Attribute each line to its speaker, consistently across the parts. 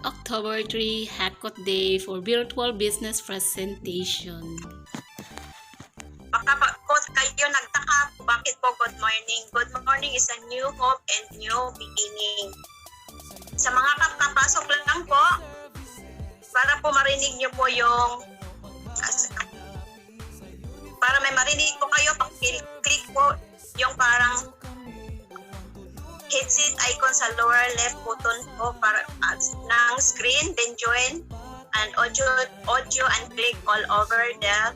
Speaker 1: October 3 Hakot Day for Virtual Business Presentation.
Speaker 2: Baka kayo nagtaka, bakit po good morning? Good morning is a new hope and new beginning. Sa mga kapapasok lang po, para po marinig nyo po yung, para may marinig po kayo, click po yung parang headset icon sa lower left button po para ng screen, then join and audio and click all over the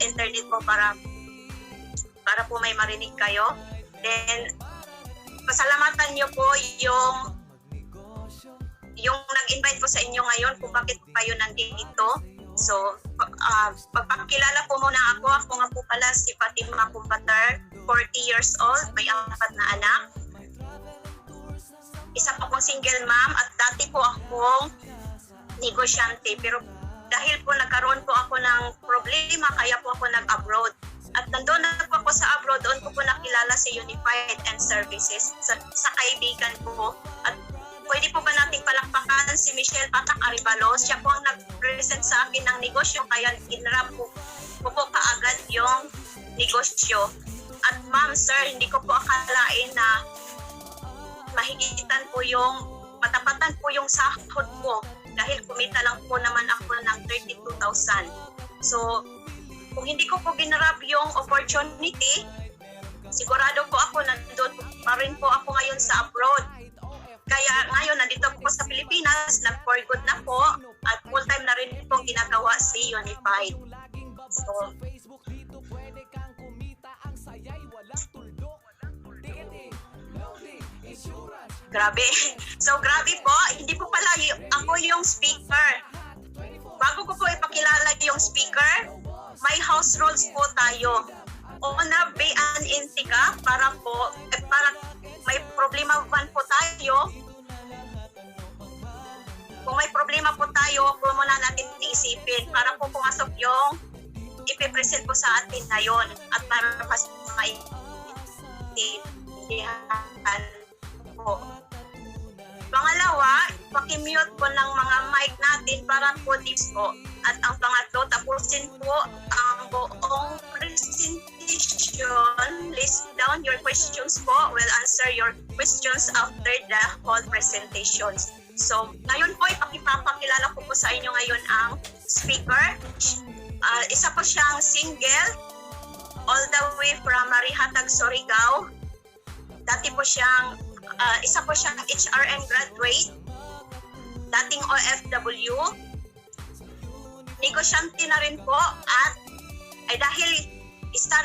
Speaker 2: internet po para po may marinig kayo. Then pasalamatan niyo po yung nag-invite po sa inyo ngayon kung bakit kayo nandito. So, pagpakilala po muna ako. Ako nga po pala si Fatima Kumbatar, 40 years old, may 4 na anak. Isa po akong single mom at dati po akong negosyante. Pero dahil po nagkaroon po ako ng problema, kaya po ako nag-abroad. At nandun na po ako sa abroad, doon ko po nakilala si Unified and Services sa kaibigan ko. At pwede po ba nating palakpakan si Michelle Patak Aribalos? Siya po ang nag-present sa akin ng negosyo, kaya ginrap po kaagad yung negosyo. At ma'am, sir, hindi ko po akalain na mahigitan po matapatan po yung sahod ko dahil kumita lang po naman ako ng 32,000. So, kung hindi ko po ginrab yung opportunity, sigurado po ako nandun pa rin po ako ngayon sa abroad. Kaya ngayon nandito po sa Pilipinas, nag-for good na po at full-time na rin po ginagawa si Unified. So, grabe. So, grabe po. Hindi po pala ako yung speaker. Bago ko po ipakilala yung speaker, may house rules po tayo. Una, be an intika para may problema man po tayo. Kung may problema po tayo, po muna natin isipin para po pumasok yung ipipresent po sa atin ngayon at para mas maintindihan po. Pangalawa, pakimute po ng mga mic natin para po tips po. At ang pangatlo, tapusin po ang buong presentation. List down your questions po. We'll answer your questions after the whole presentation. So, ngayon po, ipapakilala ko po sa inyo ngayon ang speaker. Isa po siyang single, all the way from Marihatag, Surigao. Dati po siyang isa po siyang HRM graduate, dating OFW, negosyante na rin po at dahil isa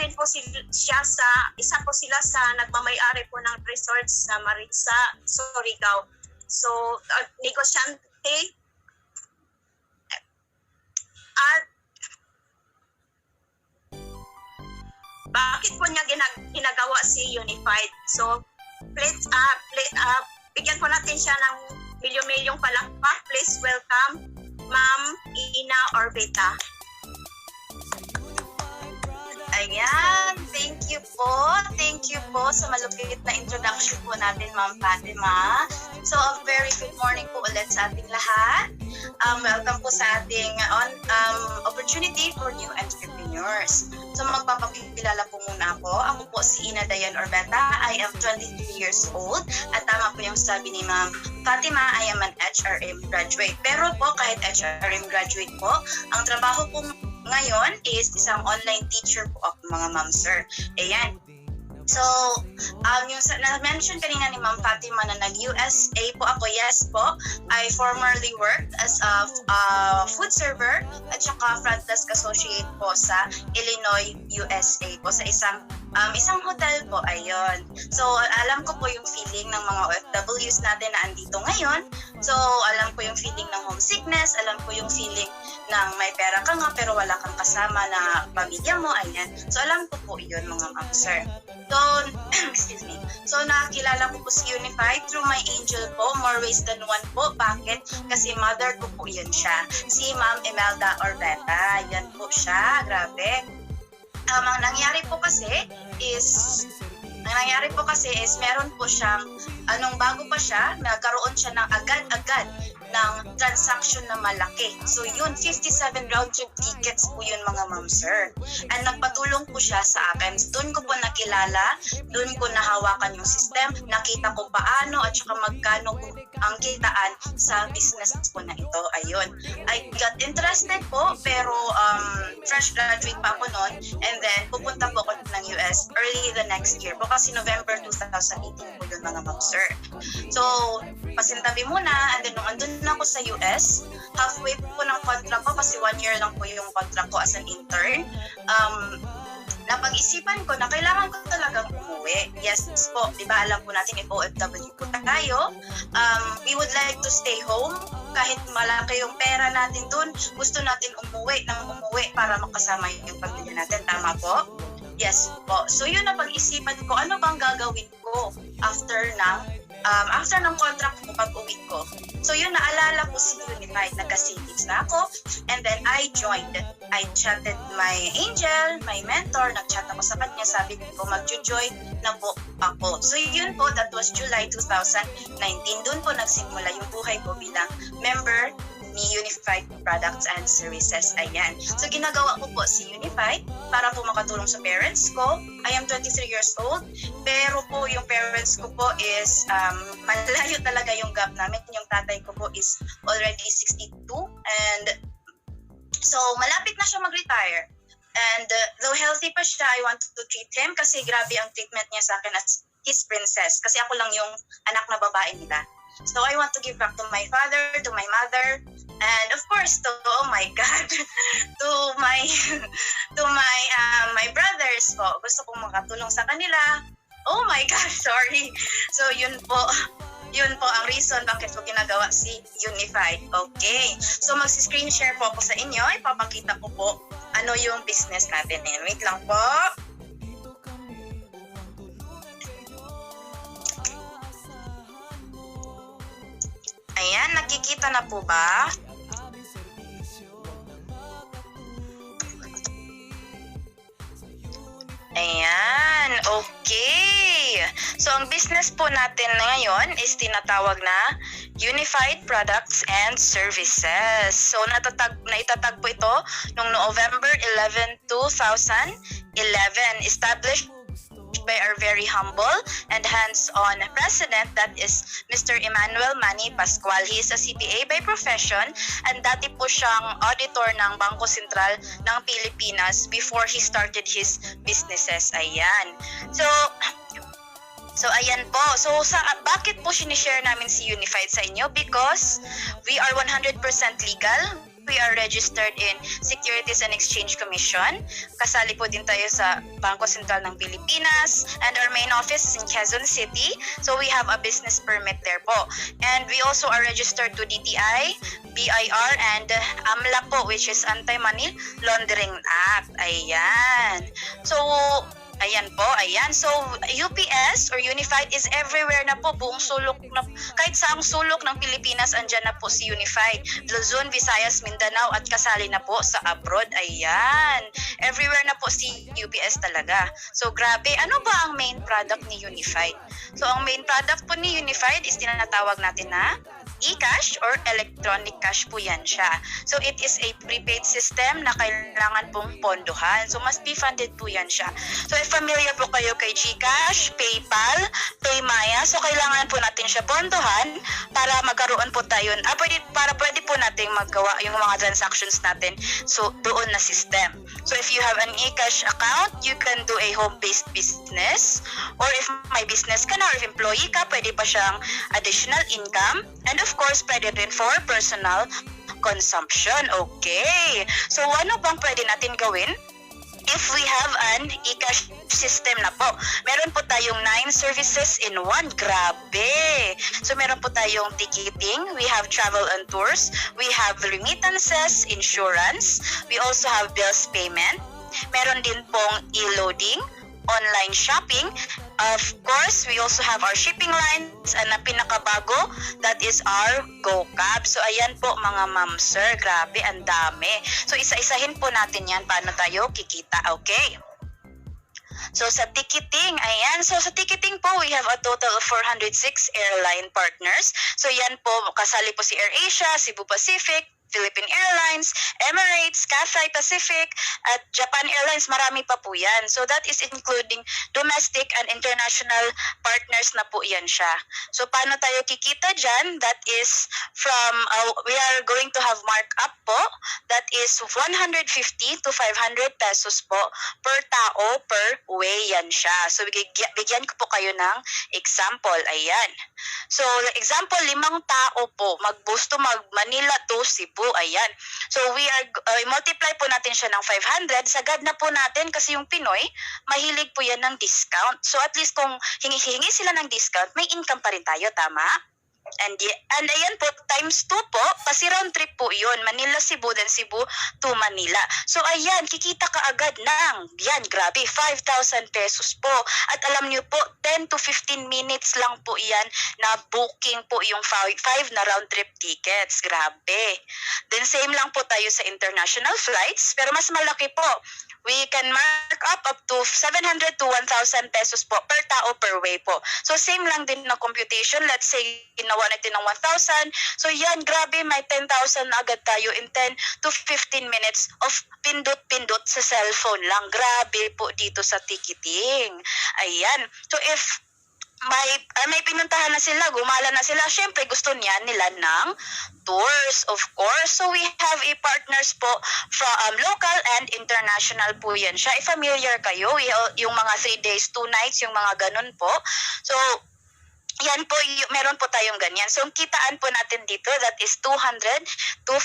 Speaker 2: po sila sa nagmamay-ari po ng resort sa Maritza, Surigao. So, negosyante at bakit po niya ginagawa si Unified? So, bigyan po natin siya ng milyon-milyong palakpak. Please welcome Ma'am Ina Orbita.
Speaker 3: Ayan, thank you po sa malupit na introduction po natin, Ma'am Fatima. So, a very good morning po ulit sa ating lahat. Welcome po sa ating opportunity for new entrepreneurs. So, magpapakilala po muna ako. Ako po si Ina Dayan Orbeta. I am 23 years old. At tama po yung sabi ni Ma'am Fatima, I am an HRM graduate. Pero po, kahit HRM graduate po, ang trabaho po ngayon is isang online teacher po ako, mga ma'am sir. Ayan. So, yung na-mention kanina ni Ma'am Fatima na nag-USA po ako, yes po. I formerly worked as a food server at saka front desk associate po sa Illinois, USA po sa isang hotel po, ayun. So, alam ko po yung feeling ng mga OFWs natin na andito ngayon. So, alam ko yung feeling ng homesickness, alam ko yung feeling ng may pera ka nga pero wala kang kasama na pamilya mo, ayan. So, alam ko po yun, mga ma'am sir. So, excuse me. So, nakakilala ko po si Unified through my angel po, more ways than one po. Bakit? Kasi mother ko po yun siya. Si Ma'am Imelda Orbeta, yan po siya, grabe. Ang nangyari po kasi is meron po siyang bago pa siya, nagkaroon siya ng agad-agad ng transaction na malaki. So yun, 57 round trip tickets po yun mga ma'am sir. And nagpatulong po siya sa akin. Doon ko po nakilala, doon ko nahawakan yung system, nakita ko paano at saka magkano ang kitaan sa business po na ito. Ayun. I got interested po pero fresh graduate pa ako noon, and then pupunta po ako ng US early the next year po kasi November 2018 po yun mga ma'am sir. So, pasintabi muna, and then nung andun na ako sa US, halfway po ng contract ko kasi 1 year lang po yung contract ko as an intern. Napag-isipan ko na kailangan ko talagang umuwi. Yes po, di ba alam po natin if OFW po tayo, we would like to stay home. Kahit malaki yung pera natin dun, gusto natin umuwi para makasama yung pamilya natin. Tama po? Yes po. So yun ang pag-isipan ko, ano bang gagawin ko after ng contract ko pag-uwi ko. So yun, naalala ko si Unified, nagka-savings na ako, and then I joined. I chatted my angel, my mentor, nag-chat ako sa kanya, sabi ko mag-join na po ako. So yun po, that was July 2019. Doon po nagsimula yung buhay ko bilang member ni Unified Products and Services. Ayan. So ginagawa ko po si Unified para po makatulong sa parents ko. I am 23 years old, pero po yung parents ko po is malayo talaga yung gap namin. Yung tatay ko po is already 62, and so malapit na siya mag-retire. And though healthy pa siya, I want to treat him kasi grabe ang treatment niya sa akin as his princess. Kasi ako lang yung anak na babae nila. So I want to give back to my father, to my mother, and of course to, oh my God, to my brothers po. Gusto kong makatulong sa kanila. Oh my God, sorry. So yun po ang reason bakit ko ginagawa si Unified. Okay. So magsi-screen share po ako sa inyo. Ipapakita ko po ano yung business natin. Wait lang po. Ayan, nakikita na po ba? Ayan, okay. So, ang business po natin ngayon is tinatawag na Unified Products and Services. So, naitatag po ito noong November 11, 2011. Established by our very humble and hands-on president, that is Mr. Emmanuel Manny Pascual. He is a CPA by profession and dati po siyang auditor ng Bangko Sentral ng Pilipinas before he started his businesses. Ayan. So ayan po. So bakit po sinishare namin si Unified sa inyo? Because we are 100% legal. We are registered in Securities and Exchange Commission. Kasali po din tayo sa Bangko Sentral ng Pilipinas, and our main office is in Quezon City. So we have a business permit there po. And we also are registered to DTI, BIR, and AMLA po, which is Anti-Money Laundering Act. Ayan. So ayan po, ayan. So, UPS or Unified is everywhere na po, buong sulok na, kahit saang sulok ng Pilipinas, andyan na po si Unified. Luzon, Visayas, Mindanao, at kasali na po sa abroad. Ayan. Everywhere na po si UPS talaga. So, grabe. Ano ba ang main product ni Unified? So, ang main product po ni Unified is tinatawag natin na e-cash or electronic cash po yan siya. So, it is a prepaid system na kailangan pong pondohan. So, must be funded po yan siya. So, if familiar po kayo kay GCash, PayPal, PayMaya, so kailangan po natin siya pondohan para magkaroon po tayo, pwede po natin magawa yung mga transactions natin so doon na system. So, if you have an e-cash account, you can do a home-based business, or if may business ka na or if employee ka, pwede pa siyang additional income, and of course, pwede rin for personal consumption. Okay. So, ano bang pwede natin gawin if we have an e-cash system na po? Meron po tayong 9 services in one. Grabe! So, meron po tayong ticketing, we have travel and tours, we have remittances, insurance, we also have bills payment, meron din pong e-loading, online shopping. Of course, we also have our shipping lines, and na pinakabago, that is our GoCab. So, ayan po mga ma'am sir, grabe, ang dami. So, isa-isahin po natin yan, paano tayo kikita, okay? So sa ticketing, ayan. So sa ticketing po, we have a total of 406 airline partners. So yan po, kasali po si AirAsia, Cebu Pacific, Philippine Airlines, Emirates, Cathay Pacific, at Japan Airlines, marami pa po yan. So that is including domestic and international partners na po yan siya. So paano tayo kikita dyan? That is from, we are going to have markup po. That is 150 to 500 pesos po per tao per way yan siya. So bigyan ko po kayo ng example. Ayan. So example, 5 tao po mag-bus to Manila to Cebu. Ayan. So we are multiply po natin siya ng 500. Sagad na po natin kasi yung Pinoy, mahilig po yan ng discount. So at least kung hingi sila ng discount, may income pa rin tayo, tama? And ayan po, times 2 po, kasi round trip po yun. Manila, Cebu, then Cebu to Manila. So ayan, kikita ka agad ng, yan, grabe, 5,000 pesos po. At alam niyo po, 10 to 15 minutes lang po yan na booking po yung 5 na round trip tickets. Grabe. Then same lang po tayo sa international flights, pero mas malaki po. We can mark up to 700 to 1,000 pesos po per tao per way po. So same lang din na computation. Let's say ginawa natin ng 1,000. So yan, grabe, may 10,000 agad tayo in 10 to 15 minutes of pindot-pindot sa cellphone lang. Grabe po dito sa ticketing. Ayan. So if may pinuntahan na sila, gumala na sila, syempre gusto nila ng tours, of course. So we have a partners po from local and international po yan siya. If familiar kayo, yung mga 3 days, 2 nights, yung mga ganun po. So yan po, meron po tayong ganyan. So, ang kitaan po natin dito, that is 200 to 500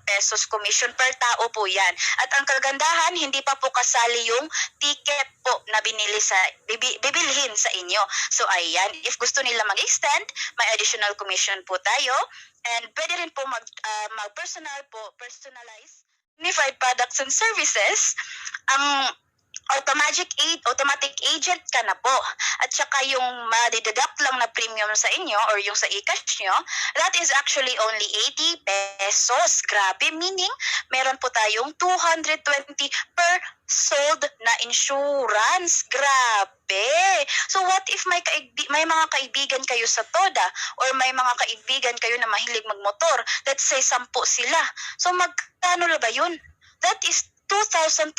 Speaker 3: pesos commission per tao po yan. At ang kagandahan, hindi pa po kasali yung ticket po na bibilhin sa inyo. So, ayan, if gusto nila mag-extend, may additional commission po tayo. And pwede rin po personalize unified products and services. Ang automatic agent ka na po. At saka yung ma-deduct lang na premium sa inyo or yung sa e-cash nyo, that is actually only 80 pesos. Grabe, meaning meron po tayong 220 per sold na insurance. Grabe. So what if may mga kaibigan kayo sa TODA or may mga kaibigan kayo na mahilig magmotor? Let's say 10 sila. So magkano na ba yun? That is 2,200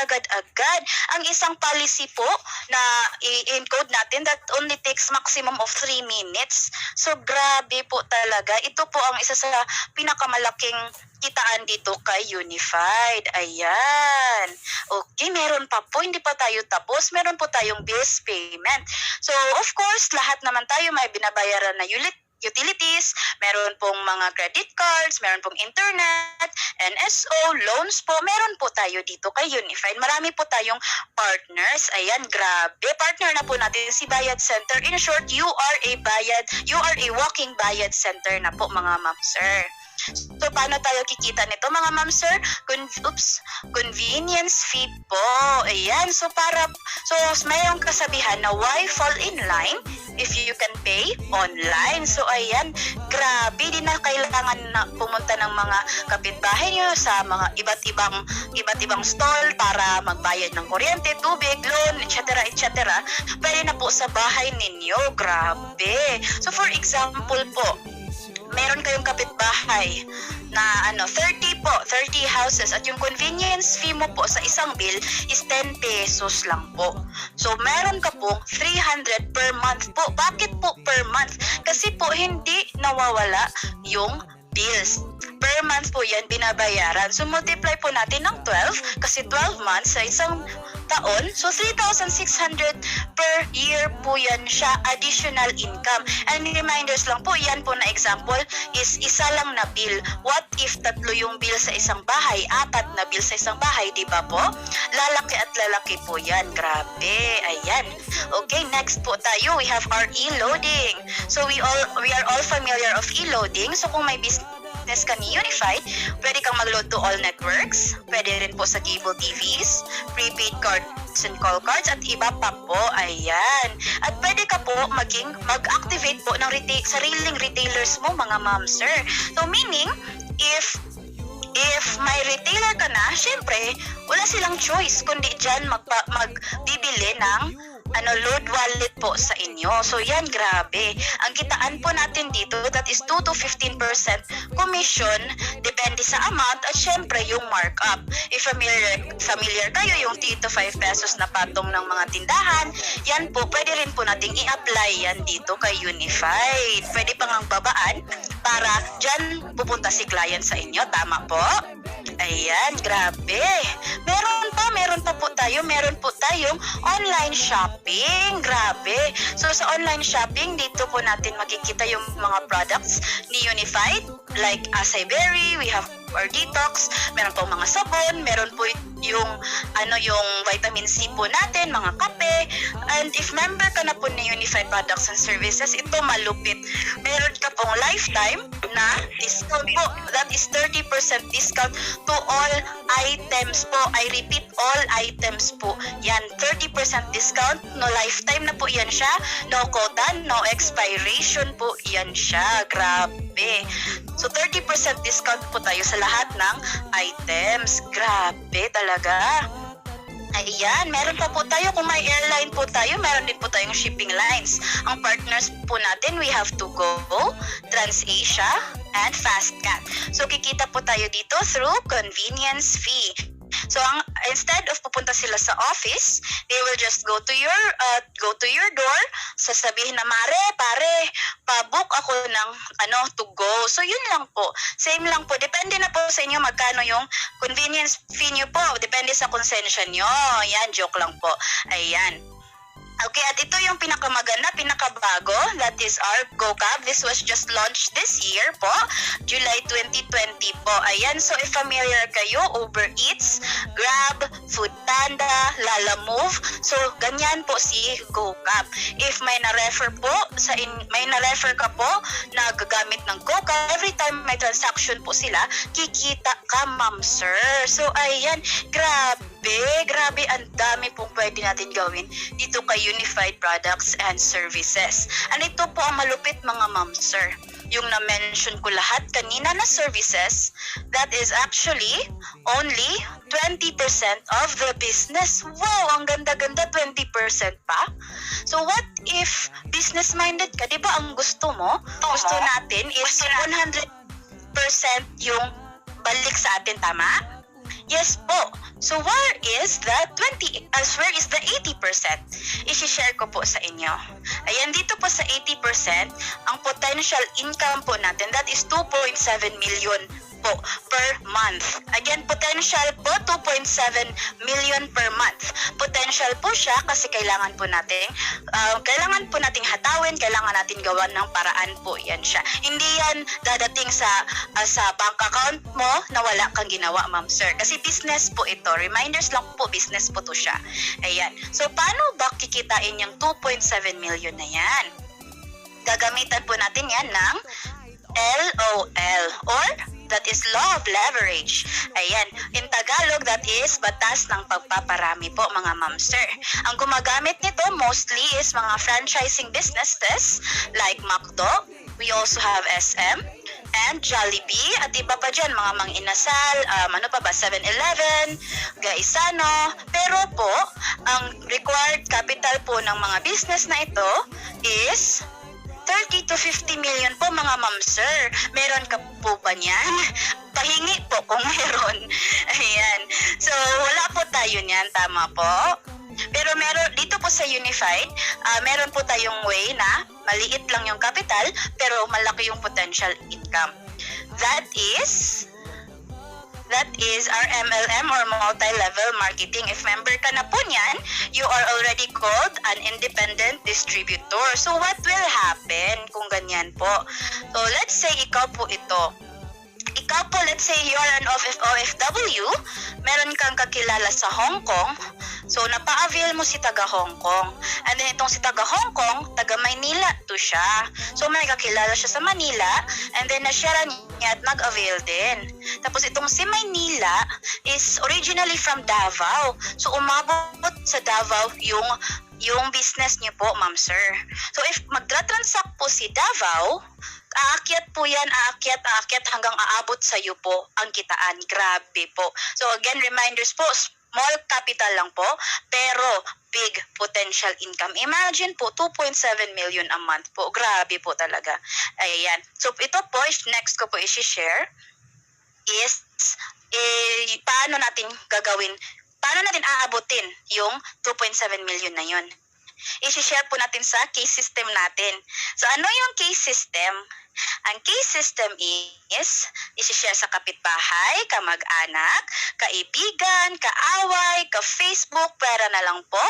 Speaker 3: agad-agad. Ang isang policy po na i-encode natin, that only takes maximum of 3 minutes. So grabe po talaga. Ito po ang isa sa pinakamalaking kitaan dito kay Unified. Ayan. Okay, meron pa po. Hindi pa tayo tapos. Meron po tayong bills payment. So of course, lahat naman tayo may binabayaran na utilities, meron pong mga credit cards, meron pong internet, NSO, loans po, meron po tayo dito kay Unified. Marami po tayong partners. Ayan, grabe. Partner na po natin si Bayad Center. In short, you are a walking Bayad Center na po, mga ma'am, sir. So, paano tayo kikita nito, mga ma'am, sir? Convenience fee po. Ayan. So, mayroong kasabihan na why fall in line if you can pay online. So, ayan. Grabe. Di na kailangan na pumunta ng mga kapitbahay nyo sa mga iba't ibang stall para magbayad ng kuryente, tubig, loan, etc. Pwede na po sa bahay ninyo. Grabe. So, for example po, meron kayong kapitbahay na 30 houses at yung convenience fee mo po sa isang bill is 10 pesos lang po. So meron ka po 300 per month po. Bakit po per month? Kasi po hindi nawawala yung bills. Per month po yan binabayaran. So multiply po natin ng 12 kasi 12 months sa isang taon. So 3,600 per year po yan siya additional income. And reminders lang po, yan po na example is isa lang na bill. What if 3 yung bill sa isang bahay, 4 na bill sa isang bahay, di ba po? Lalaki at lalaki po yan. Grabe. Ayan. Okay, next po tayo. We have our e-loading. So we are all familiar of e-loading. So kung may business ka ni Unified, pwede kang mag-load to all networks, pwede rin po sa cable TVs, prepaid cards and call cards, at iba pa po. Ayan. At pwede ka po mag-activate po ng sariling retailers mo, mga ma'am, sir. So meaning, if if may retailer ka na, syempre, wala silang choice kundi dyan magbibili ng load wallet po sa inyo. So yan, grabe. Ang kitaan po natin dito, that is 2 to 15% commission, depende sa amount at syempre yung markup. If familiar kayo, yung 3 to 5 pesos na patong ng mga tindahan, yan po, pwede rin po nating i-apply yan dito kay Unified. Pwede pang ang babaan para dyan pupunta si client sa inyo. Tama po? Ayan, grabe. Meron po tayong online shopping. Grabe. So sa online shopping, dito po natin makikita yung mga products ni Unified, like Acai Berry, we have our detox, meron po mga sabon, meron po yung yung vitamin C po natin, mga kape. And if member ka na po ni Unified Products and Services, ito malupit. Meron ka pong lifetime na discount po. That is 30% discount to all items po. I repeat, all items po. Yan, 30% discount. No lifetime na po yan siya. No quota, no expiration po yan siya. Grabe. So 30% discount po tayo sa lahat ng items. Grabe talaga. Ayan, meron pa po tayo, kung may airline po tayo, meron din po tayong shipping lines. Ang partners po natin, we have to go, TransAsia, and FastCat. So kikita po tayo dito through convenience fee. So instead of pupunta sila sa office, they will just go to your door, sasabihin na, Mare, pare, pa-book ako ng to go. So yun lang po. Same lang po. Depende na po sa inyo magkano yung convenience fee nyo po. Depende sa konsensya nyo. Yan, joke lang po. Ayan. Okay, at ito yung pinakamaganda, pinakabago, that is our GoCab. This was just launched this year po, July 2020 po. Ayan, so if familiar kayo, Uber Eats, Grab, Foodpanda, Lalamove, so ganyan po si GoCab. If may na-refer po, may na-refer ka po na gagamit ng GoCab, every time may transaction po sila, kikita ka, ma'am sir. So ayan, grabe, ang dami pong pwede natin gawin dito kay Unified Products and Services. And ito po ang malupit, mga ma'am sir. Yung na-mention ko lahat kanina na services, that is actually only 20% of the business. Wow, ang ganda-ganda, 20% pa. So what if business-minded ka? Diba ang gusto mo? Gusto natin is 100% yung balik sa atin, tama? Yes po. So where is the 80%? I-share ko po sa inyo. Ayan, dito po sa 80%, ang potential income po natin, that is 2.7 million po per month. Again, potential po 2.7 million per month. Potential po siya kasi kailangan po nating hatawin, kailangan natin gawan ng paraan po. Yan siya. Hindi yan dadating sa bank account mo na wala kang ginawa, ma'am sir. Kasi business po ito. Reminders lang po, business po to siya. Ayan. So paano ba kikitain yung 2.7 million na yan? Gagamitan po natin yan ng LOL or that is law of leverage. Ayan. In Tagalog, that is batas ng pagpaparami po, mga ma'am sir. Ang gumagamit nito mostly is mga franchising businesses like McDo. We also have SM and Jollibee at iba pa dyan, mga Mang Inasal, 7-Eleven, Gaisano. Pero po, ang required capital po ng mga business na ito is 30 to 50 million po, mga ma'am sir. Meron ka po ba niyan? Pahingi po kung meron. Ayan. So, wala po tayo niyan. Tama po. Pero dito po sa Unified, meron po tayong way na maliit lang yung capital pero malaki yung potential income. That is our MLM or multi-level marketing. If member ka na po niyan, you are already called an independent distributor. So what will happen kung ganyan po? So let's say ikaw po ito. Ikaw po, let's say you're an OFW, meron kang kakilala sa Hong Kong, so napa-avail mo si taga Hong Kong. And then itong si taga Hong Kong, taga Maynila to siya. So may kakilala siya sa Manila, and then na-share niya at nag-avail din. Tapos itong si Maynila is originally from Davao. So umabot sa Davao yung business niyo po, ma'am sir. So if magtra-transact po si Davao, aakyat po yan, aakyat hanggang aabot sa iyo po ang kitaan. Grabe po. So again, reminders po, small capital lang po, pero big potential income. Imagine po, 2.7 million a month po. Grabe po talaga. Ayan. So ito po, next ko po i-share is paano natin gagawin, paano natin aabutin yung 2.7 million na yun. I-share po natin sa case system natin. So ano yung case system? Ang case system is i-share sa kapitbahay, kamag-anak, kaibigan, kaaway, ka-Facebook, pera na lang po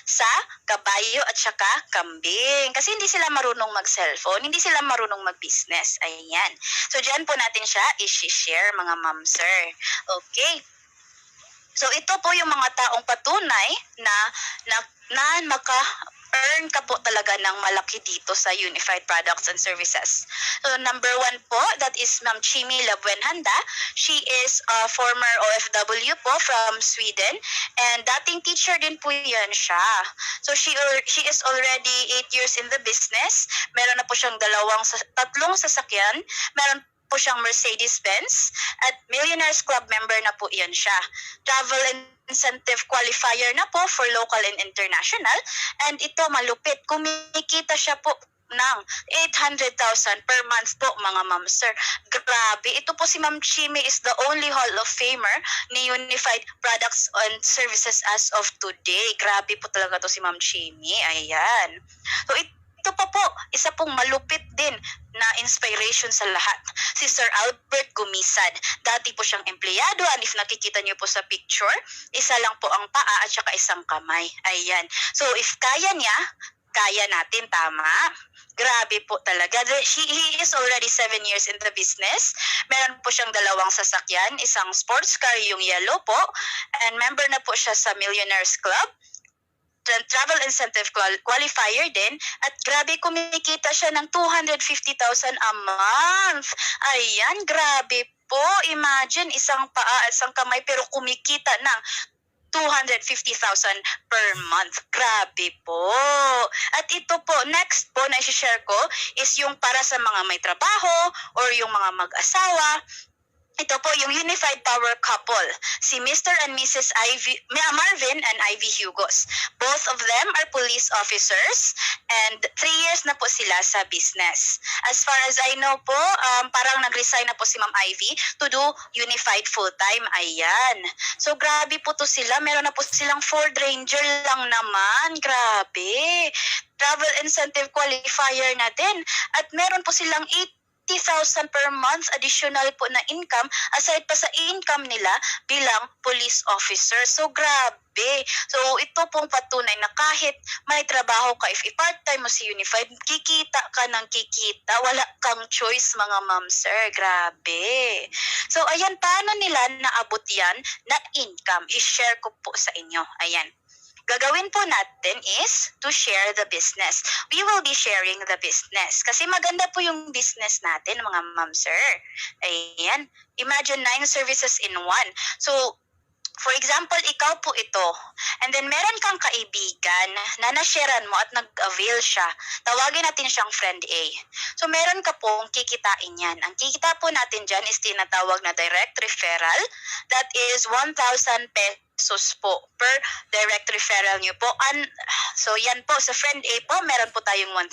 Speaker 3: sa kabayo at saka kambing. Kasi hindi sila marunong mag-cellphone, hindi sila marunong mag-business. Ayan. So dyan po natin siya i-share mga ma'am sir. Okay. So ito po yung mga taong patunay na maka-earn ka po talaga ng malaki dito sa Unified Products and Services. So number 1 po, that is Ma'am Chimi Labuenhanda. She is a former OFW po from Sweden and dating teacher din po yan siya. So she is already 8 years in the business. Meron na po siyang tatlong sasakyan. Meron po siyang Mercedes-Benz at Millionaires Club member na po yan siya. Travel incentive qualifier na po for local and international, and ito malupit, kumikita siya po ng 800,000 per month po mga ma'am sir. Grabe, ito po si Ma'am Chimi is the only Hall of Famer ni Unified Products and Services as of today. Grabe po talaga to si Ma'am Chimi. Ayan. So ito pa po, isa pong malupit din na inspiration sa lahat. Si Sir Albert Gumisad. Dati po siyang empleyado and if nakikita niyo po sa picture, isa lang po ang paa at saka isang kamay. Ayan. So if kaya niya, kaya natin, tama? Grabe po talaga. He is already 7 years in the business. Meron po siyang 2 sasakyan, isang sports car, yung yellow po, and member na po siya sa Millionaires Club. Travel incentive qualifier din at grabe kumikita siya ng 250,000 a month. Ayan, grabe po. Imagine isang paa at isang kamay pero kumikita ng 250,000 per month. Grabe po. At ito po, next po na i-share ko is yung para sa mga may trabaho or yung mga mag-asawa. Ito po yung Unified Power Couple, si Mr. and Mrs. Marvin and Ivy Hugos. Both of them are police officers and 3 years na po sila sa business. As far as I know po, parang nag-resign na po si Ma'am Ivy to do Unified full-time. Ayan. So grabe po to sila. Meron na po silang Ford Ranger lang naman. Grabe. Travel incentive qualifier na din. At meron po silang 80,000 per month additional po na income aside pa sa income nila bilang police officer. So grabe. So ito pong patunay na kahit may trabaho ka, if i-part-time mo si Unified, kikita ka ng kikita. Wala kang choice mga ma'am sir. Grabe. So ayan, paano nila naabot yan na income? I-share ko po sa inyo. Ayan. Gagawin po natin is to share the business. We will be sharing the business. Kasi maganda po yung business natin, mga ma'am sir. Ayan. Imagine 9 services in 1. So, for example, ikaw po ito. And then meron kang kaibigan na na-sharean mo at nag-avail siya. Tawagin natin siyang friend A. So meron ka pong kikitain yan. Ang kikita po natin dyan is tinatawag na direct referral. That is 1,000 pesos po per direct referral nyo po. So yan po, sa friend A po, meron po tayong 1,000.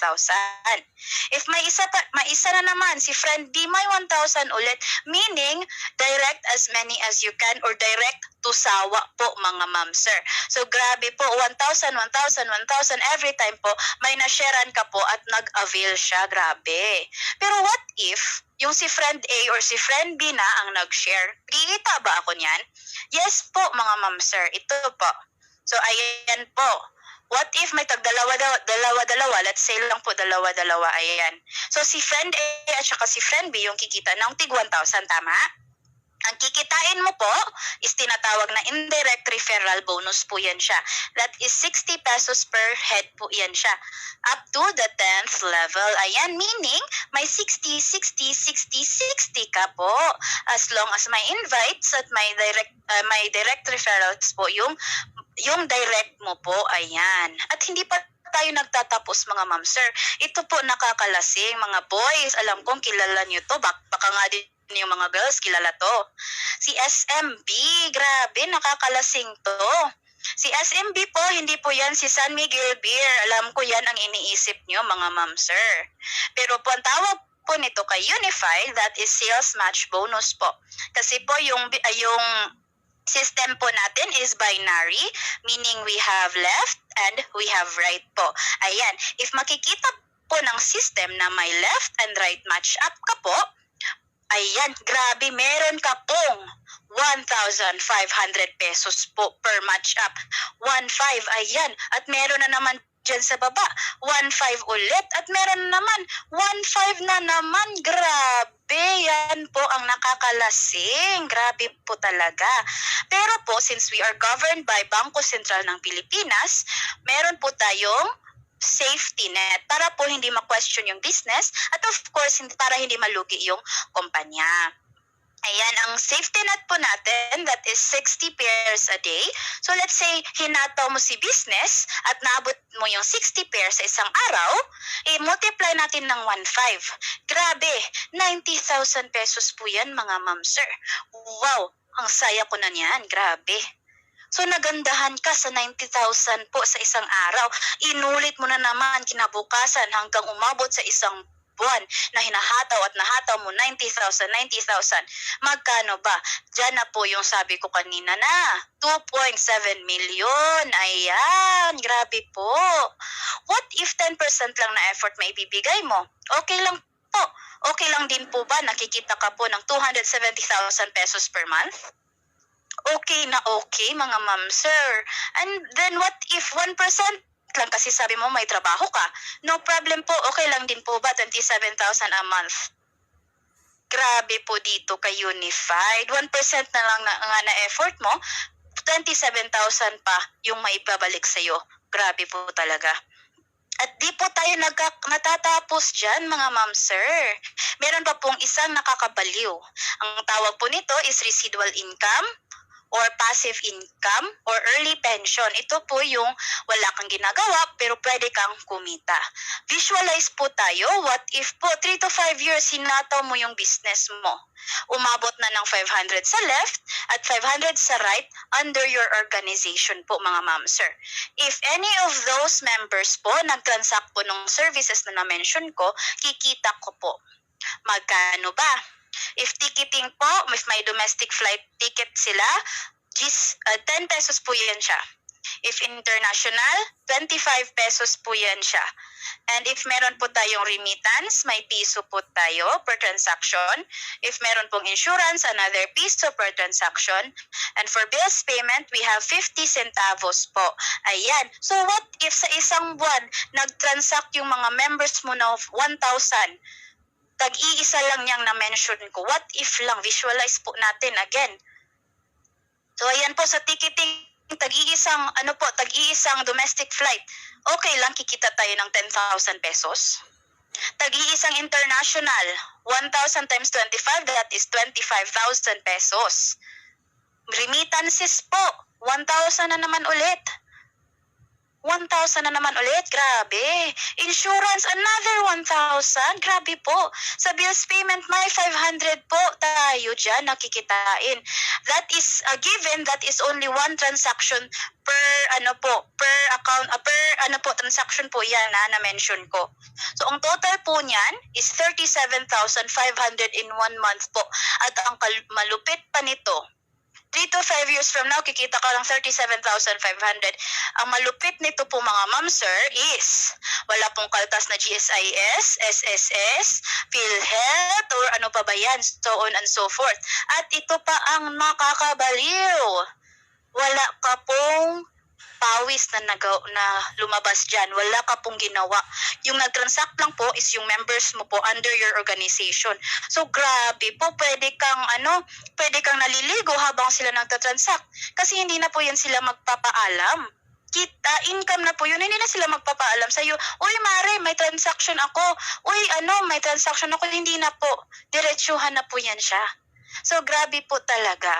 Speaker 3: If may isa na naman, si friend B may 1,000 ulit, meaning direct as many as you can or direct to sawa po mga ma'am sir. So grabe po, 1,000, 1,000, 1,000 every time po, may na-sharean ka po at nag-avail siya. Grabe. Pero what if yung si friend A or si friend B na ang nag-share? Kikita ba ako niyan? Yes po mga ma'am sir, ito po. So ayan po. What if may dalawa, let's say lang po dalawa, ayan. So si friend A at saka si friend B yung kikita ng tig 1,000, tama? Ang kikitain mo po is tinatawag na indirect referral bonus po yan siya. That is 60 pesos per head po yan siya. Up to the 10th level. Ayan, meaning may 60 ka po. As long as may invites at may direct referrals po yung direct mo po. Ayan. At hindi pa tayo nagtatapos mga ma'am sir. Ito po nakakalasing mga boys. Alam kong kilala niyo to. Baka nga din yung mga girls kilala to. Si SMB, grabe nakakalasing to. Si SMB po, hindi po yan si San Miguel Beer. Alam ko yan ang iniisip niyo mga ma'am sir. Pero po ang tawag po nito kay Unified, that is sales match bonus po. Kasi po yung system po natin is binary, meaning we have left and we have right po. Ayan, if makikita po ng system na may left and right match up ka po, ayan, grabe, meron ka pong 1,500 pesos po per match up. 1,500, ayan. At meron na naman dyan sa baba, 1,500 ulit. At meron na naman, 1,500 na naman. Grabe, yan po ang nakakalasing. Grabe po talaga. Pero po, since we are governed by Bangko Sentral ng Pilipinas, meron po tayong safety net para po hindi ma-question yung business at of course para hindi malugi yung kumpanya. Ayan, ang safety net po natin, that is 60 pairs a day. So let's say, hinataw mo si business at naabot mo yung 60 pairs sa isang araw, i-multiply natin ng 1,500. Grabe, 90,000 pesos po yan mga ma'am sir. Wow, ang saya ko na niyan, grabe. So nagandahan ka sa 90,000 po sa isang araw. Inulit mo na naman kinabukasan hanggang umabot sa isang buwan na hinahataw at nahataw mo 90,000. Magkano ba? Diyan na po yung sabi ko kanina na 2.7 million. Ayan, grabe po. What if 10% lang na effort may ibibigay mo? Okay lang po. Okay lang din po ba nakikita ka po ng 270,000 pesos per month? Okay na okay mga ma'am sir. And then what if 1% lang kasi sabi mo may trabaho ka? No problem po, okay lang din po ba 27,000 a month? Grabe po dito kay Unified. 1% na lang na effort mo, 27,000 pa yung maibabalik sa'yo. Grabe po talaga. At di po tayo natatapos dyan mga ma'am sir. Meron pa pong isang nakakabaliw. Ang tawag po nito is residual income or passive income or early pension. Ito po yung wala kang ginagawa pero pwede kang kumita. Visualize po tayo, what if po 3 to 5 years hinataw mo yung business mo. Umabot na ng 500 sa left at 500 sa right under your organization po mga ma'am sir. If any of those members po nag-transact po ng services na na-mention ko, kikita ko po. Magkano ba? If ticketing po, if may domestic flight ticket sila, 10 pesos po yan siya. If international, 25 pesos po yan siya. And if meron po tayong remittance, may piso po tayo per transaction. If meron pong insurance, another piso per transaction. And for bills payment, we have 50 centavos po. Ayan. So what if sa isang buwan, nag-transact yung mga members mo na 1,000? Tag-iisa lang niyang na-mention ko. What if lang? Visualize po natin again. So ayan po sa ticketing, tag-iisang domestic flight. Okay lang, kikita tayo ng 10,000 pesos. Tag-iisang international, 1,000 times 25, that is 25,000 pesos. Remittances po, 1,000 na naman ulit. 1,000 na naman ulit, grabe. Insurance, another 1,000, grabe po. Sa bills payment, may 500 po tayo dyan nakikitain. That is a given, that is only one transaction per transaction po yan na mention ko. So ang total po niyan is 37,500 in 1 month po. At ang malupit pa nito, 3 to 5 years from now, kikita ka lang 37,500. Ang malupit nito po mga ma'am sir is wala pong kaltas na GSIS, SSS, PhilHealth, or ano pa ba yan, so on and so forth. At ito pa ang nakakabaliw. Wala ka pong pawis na lumabas dyan. Wala ka pong ginawa. Yung nag-transact lang po is yung members mo po under your organization. So grabe po, pwede kang naliligo habang sila nagtatransact. Kasi hindi na po yan sila magpapaalam. Income na po yun, hindi na sila magpapaalam sa'yo, uy Mare, may transaction ako. Uy may transaction ako. Hindi na po. Diretsuhan na po yan siya. So grabe po talaga.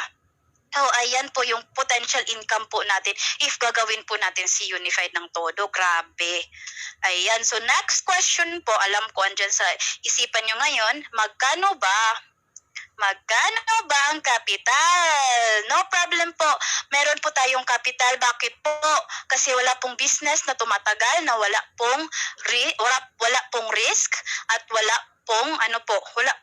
Speaker 3: Oh, ayan po yung potential income po natin if gagawin po natin si Unified ng todo. Grabe. Ayan. So, next question po, alam ko andyan sa isipan nyo ngayon, magkano ba ang kapital? No problem po. Meron po tayong kapital. Bakit po? Kasi wala pong business na tumatagal na wala pong risk at wala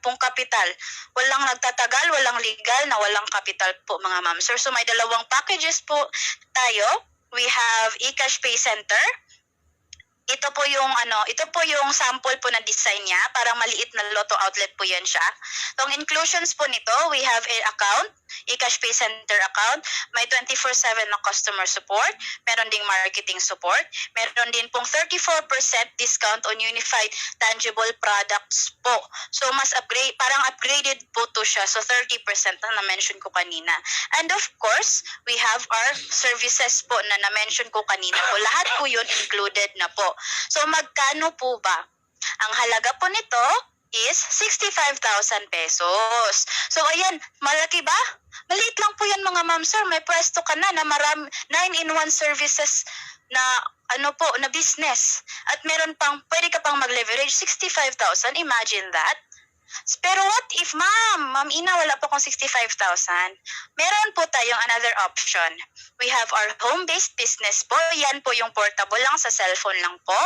Speaker 3: pong kapital. Walang nagtatagal, walang legal na walang kapital po mga ma'am sir. So may dalawang packages po tayo. We have eCash Pay Center. Ito po yung sample po na design niya. Parang maliit na Lotto outlet po yan siya. So, ang inclusions po nito, we have an account, eCash Pay Center account. May 24/7 na customer support. Meron ding marketing support. Meron din pong 34% discount on Unified tangible products po. So, parang upgraded po to siya. So, 30% na na-mention ko kanina. And of course, we have our services po na na-mention ko kanina po. Lahat po yun included na po. So, magkano po ba? Ang halaga po nito is 65,000 pesos. So, ayan, malaki ba? Maliit lang po yan mga ma'am sir. May pwesto ka na 9-in-1 services na na business. At pwede ka pang mag-leverage 65,000. Imagine that. Pero what if, Ma'am Ina, wala pa akong 65,000? Meron po tayong another option. We have our home-based business po. Yan po yung portable lang sa cellphone lang po.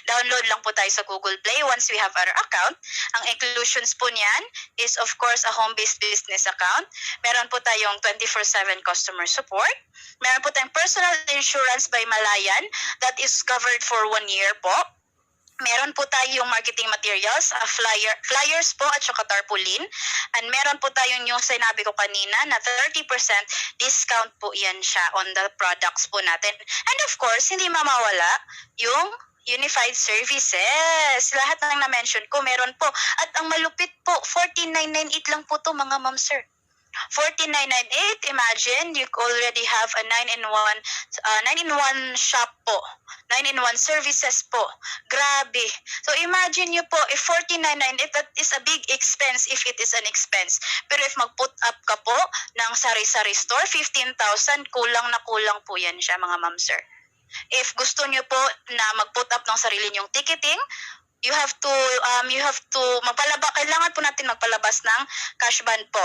Speaker 3: Download lang po tayo sa Google Play once we have our account. Ang inclusions po niyan is of course a home-based business account. Meron po tayong 24/7 customer support. Meron po tayong personal insurance by Malayan that is covered for 1 year po. Meron po tayong marketing materials, flyers po at saka tarpaulin. And meron po tayong yung sinabi ko kanina na 30% discount po yan siya on the products po natin. And of course, hindi mamawala yung Unified Services. Lahat ng na-mention ko meron po. At ang malupit po, 14,998 lang po to mga ma'am sir. 14,998, imagine you already have a 9-in-1 shop po. 9-in-1 services po. Grabe. So imagine nyo po, if 14,998, that is a big expense if it is an expense. Pero if mag-put up ka po ng sari-sari store, 15,000, kulang na kulang po yan siya mga ma'am sir. If gusto nyo po na mag-put up ng sarili nyong ticketing, kailangan po natin magpalabas ng cash band po.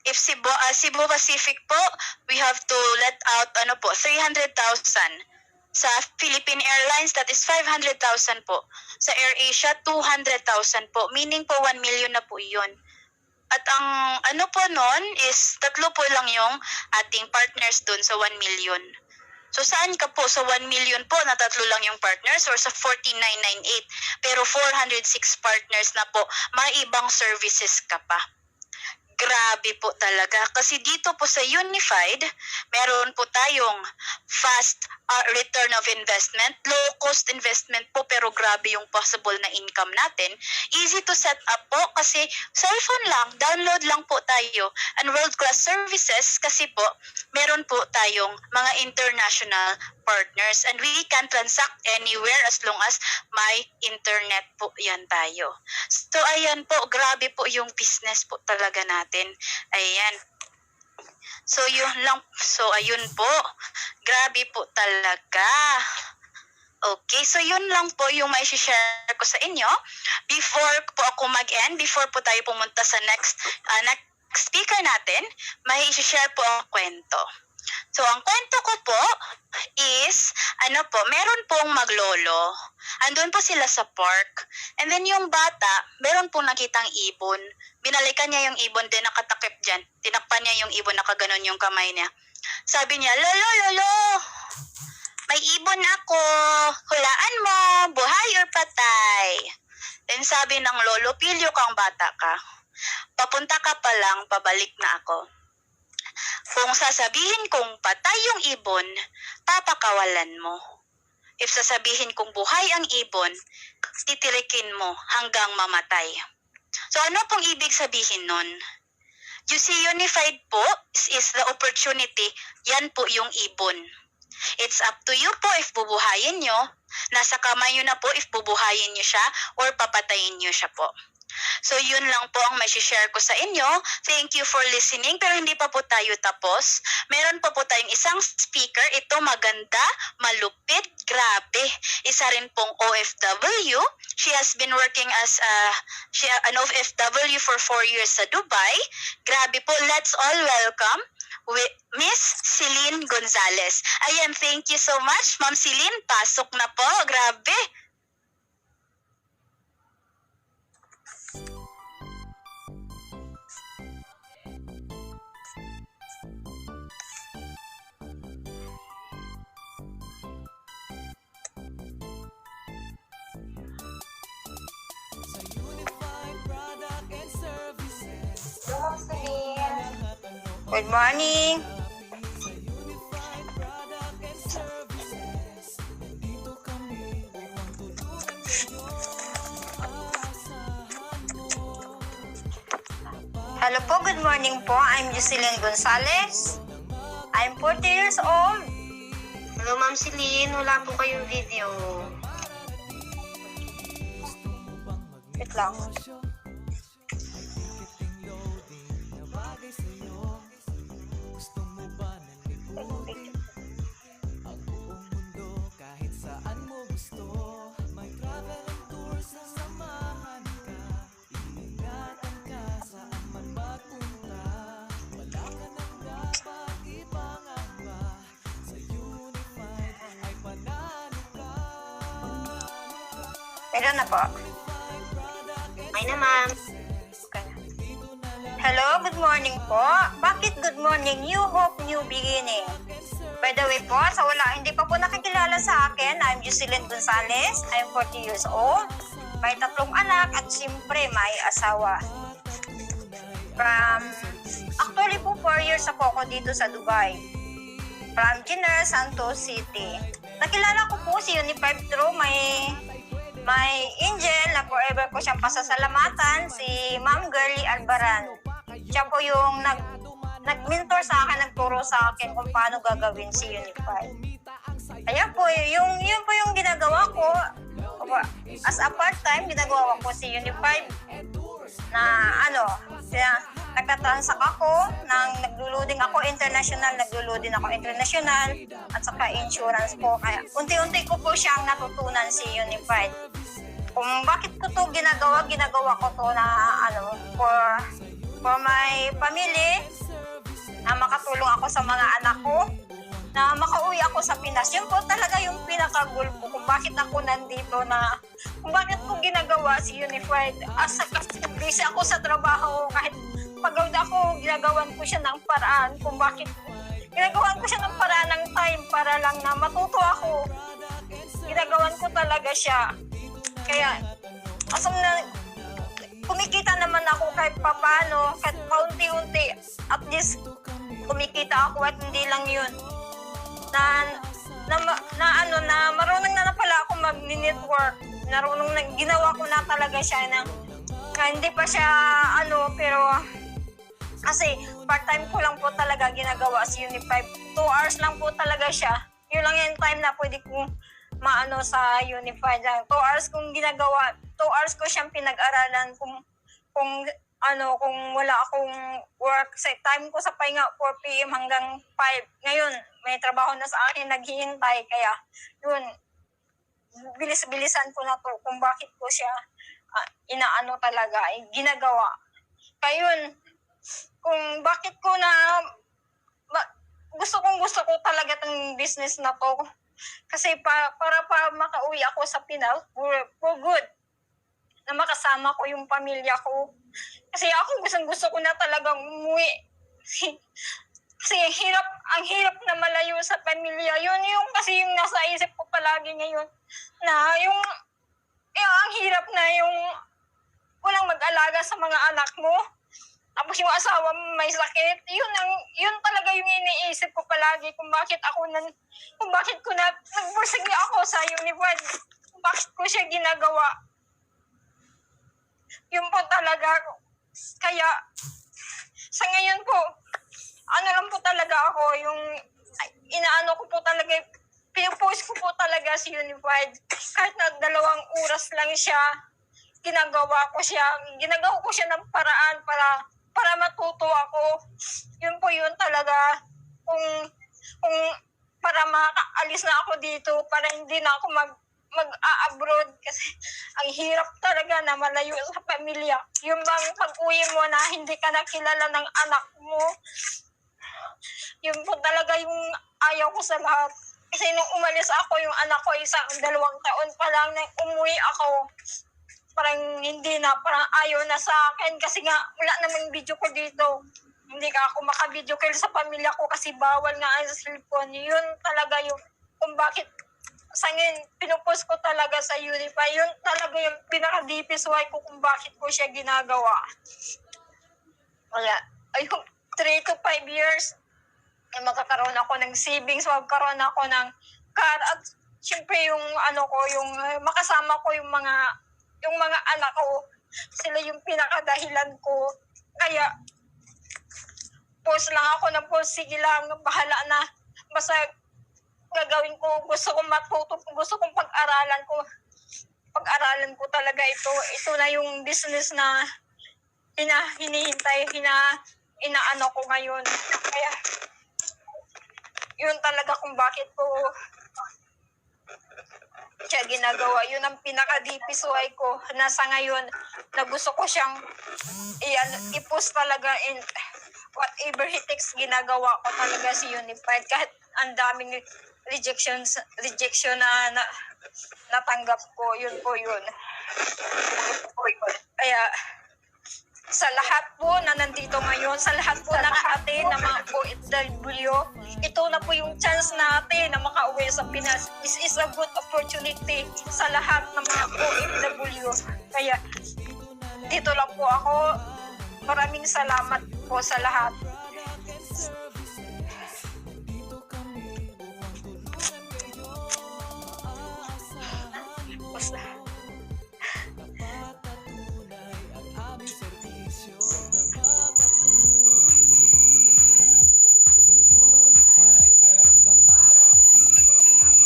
Speaker 3: If Cebu Pacific po, we have to let out 300,000. Sa Philippine Airlines, that is 500,000 po. Sa AirAsia, 200,000 po. Meaning po 1 million na po yun. At ang po nun is 3 po lang yung ating partners dun sa 1 million. So saan ka po? Sa 1 million po na 3 lang yung partners or sa 14,998. Pero 406 partners na po. May ibang services ka pa. Grabe po talaga. Kasi dito po sa Unified, meron po tayong fast return of investment, low cost investment po pero grabe yung possible na income natin. Easy to set up po kasi cellphone lang, download lang po tayo. And world class services kasi po meron po tayong mga international partners and we can transact anywhere as long as may internet po yan tayo. So ayan po, grabe po yung business po talaga natin. Ayan. So ayun po. Grabe po talaga. Okay, so yun lang po yung mai-share ko sa inyo. Before po ako mag-end, before po tayo pumunta sa next speaker natin, mai-share po ang kwento. So, ang kwento ko po is, meron pong maglolo. Andun po sila sa park. And then yung bata, meron pong nakitang ibon. Binalikan niya yung ibon din, nakatakip dyan. Tinakpan niya yung ibon, nakaganon yung kamay niya. Sabi niya, Lolo, may ibon ako. Hulaan mo, buhay or patay. Then sabi ng lolo, pilyo kang bata ka. Papunta ka pa lang, pabalik na ako. Kung sasabihin kong patay yung ibon, papakawalan mo. If sasabihin kong buhay ang ibon, titirikin mo hanggang mamatay. So ano pong ibig sabihin nun? You see, Unified po is the opportunity. Yan po yung ibon. It's up to you po if bubuhayin nyo. Nasa kamay nyo na po if bubuhayin nyo siya or papatayin nyo siya po. So yun lang po ang share ko sa inyo. Thank you for listening. Pero hindi pa po tayo tapos. Meron pa po tayong isang speaker. Ito maganda, malupit, grabe. Isa rin pong OFW. She has been working as an OFW for 4 years sa Dubai. Grabe po. Let's all welcome Miss Celine Gonzalez. Ayan, thank you so much. Ma'am Celine, pasok na po. Grabe.
Speaker 4: Good morning. Hello po, good morning po. I'm Jocelyn Gonzalez. I'm 40 years old.
Speaker 5: Hello, Ma'am Celine. Wala po kayong video.
Speaker 4: Wait lang. Meron na po.
Speaker 5: May na, Ma'am.
Speaker 4: Okay. Hello, good morning po. Bakit good morning? New hope, new beginning. By the way po, sa hindi pa po nakikilala sa akin, I'm Jocelyn Gonzalez. I'm 40 years old. May 3 anak at siyempre may asawa. Actually po, 4 years ako dito sa Dubai. From General Santos City. Nakilala ko po si Unified through may angel na forever ko siyang pasasalamatan, si Ma'am Girlie Albaran. Siya po yung nag-mentor sa akin, nagturo sa akin kung paano gagawin si Unified. Kaya po, yun po yung ginagawa ko. As a part-time, ginagawa ko si Unified na nagtatransact ako, naglo-loading ako international, at saka insurance po. Kaya unti-unti ko po siyang natutunan si Unified. Kung bakit ko to ginagawa ko to na for my family, na makatulong ako sa mga anak ko, na makauwi ako sa Pinas. Yun po talaga yung pinaka-goal ko kung bakit ako nandito, na kung bakit ko ginagawa si Unified. Kasi busy ako sa trabaho, kahit pagod ako, ginagawan ko siya ng paraan kung bakit. Ginagawan ko siya ng paraan ng time para lang na matuto ako. Ginagawan ko talaga siya. Kaya, asang na, kumikita naman ako kahit papano, kahit paunti-unti. At least, kumikita ako at hindi lang yun. Na marunong na pala ako mag-network. Ginawa ko na talaga siya na hindi pa siya pero kasi part-time ko lang po talaga ginagawa si Unified. 2 hours lang po talaga siya. Yun lang yung time na pwede kong sa Unified. 2 hours kong ginagawa. 2 hours ko siyang pinag-aralan kung wala akong work. Sa time ko sa pahinga, 4 p.m. hanggang 5. Ngayon, may trabaho na sa akin, naghihintay. Kaya, yun, bilis-bilisan ko na to kung bakit ko siya talaga, ginagawa. Kaya yun, kung bakit ko gusto ko talaga itong business na to. Kasi para makauwi ako sa Pinas, for good, na makasama ko yung pamilya ko. Kasi ako gusto ko na talagang umuwi. Kasi ang hirap na malayo sa pamilya. Yun yung kasi yung nasa isip ko palagi ngayon. Na ang hirap na yung walang mag-alaga sa mga anak mo. Tapos yung asawa mo may sakit. Yun talaga yung iniisip ko palagi kung bakit ko nagbursig ako sa Unified. Kung bakit ko siya ginagawa. Yun po talaga. Kaya, sa ngayon po, lang po talaga ako, yung inaano ko po talaga, pinupost ko po talaga si Unified. Kahit na 2 oras lang siya, ginagawa ko siya ng paraan para matuto ako. Yun po yun talaga. Kung para makaalis na ako dito, para hindi na ako mag-abroad kasi ang hirap talaga na malayo sa pamilya. Yung bang pag-uwi mo na hindi ka nakilala ng anak mo, yun po talaga yung ayaw ko sa lahat. Kasi nung umalis ako, yung anak ko 2 taon pa lang na umuwi ako, parang hindi na, parang ayaw na sa akin kasi nga wala namang video ko dito. Hindi ka ako maka-video call sa pamilya ko kasi bawal nga ang cellphone. Yun talaga yung kung bakit sa ngayon pinupost ko talaga sa Unify. Yun talaga yung pinaka-deepest why ko kung bakit ko siya ginagawa. Kaya, ayun, 3 to 5 years, magkakaroon ako ng savings, magkaroon ako ng car, at syempre yung yung makasama ko yung mga anak ko, sila yung pinakadahilan ko. Kaya post lang ako ng post, sige lang, bahala na, basta gagawin ko, gusto kong matuto, gusto kong pag-aralan ko talaga ito na yung business na hinihintay, inaano ko ngayon. Kaya yun talaga kung bakit ko siya ginagawa. Yun ang pinaka-deepest why ko nasa ngayon na gusto ko siyang i-post talaga in whatever he takes. Ginagawa ko talaga si Unified kahit ang daming rejection na natanggap ko. Yun po yun. Kaya sa lahat po na nandito ngayon, sa lahat po naka-attend na mga OFW, ito na po yung chance natin na makauwi sa Pinas. This is a good opportunity sa lahat ng mga OFW. Kaya dito lang po ako. Maraming salamat po sa lahat. Basta.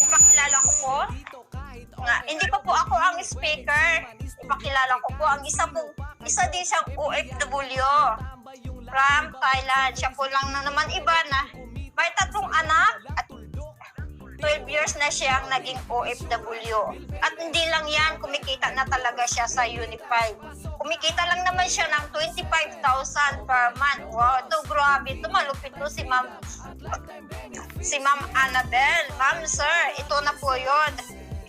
Speaker 4: Ipakilala ko po nga, hindi pa po ako ang speaker. Ipakilala ko po ang isa din siyang OFW from Thailand. Siya po lang na naman iba na may 3 anak at 12 years na siyang naging OFW. At hindi lang yan, kumikita na talaga siya sa Unified. Kumikita lang naman siya ng 25,000 per month. Wow, ito grabe. Ito malupit to si Ma'am Annabel. Ma'am, sir, ito na po yun.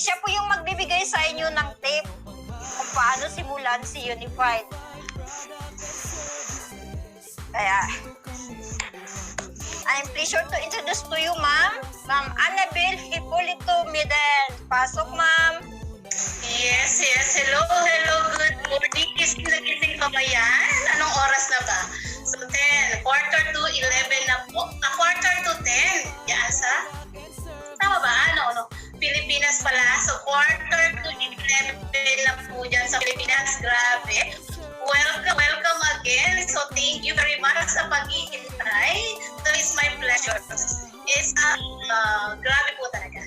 Speaker 4: Siya po yung magbibigay sa inyo ng tip kung paano simulan si Unified. Kaya, I'm pleasure to introduce to you, Ma'am Annabel Hipolito Midel. Pasok, Ma'am.
Speaker 2: Yes. Hello. Good morning. Gising pa ba yan? Anong oras na ba? So 10, quarter to 11 na po. Quarter to 10. Yan sa? Tama ba? Ano? Pilipinas pala. So quarter to 11 na po dyan sa Pilipinas. Grabe. Welcome again. So thank you very much sa pag-iintay. So it's my pleasure. Grabe po talaga.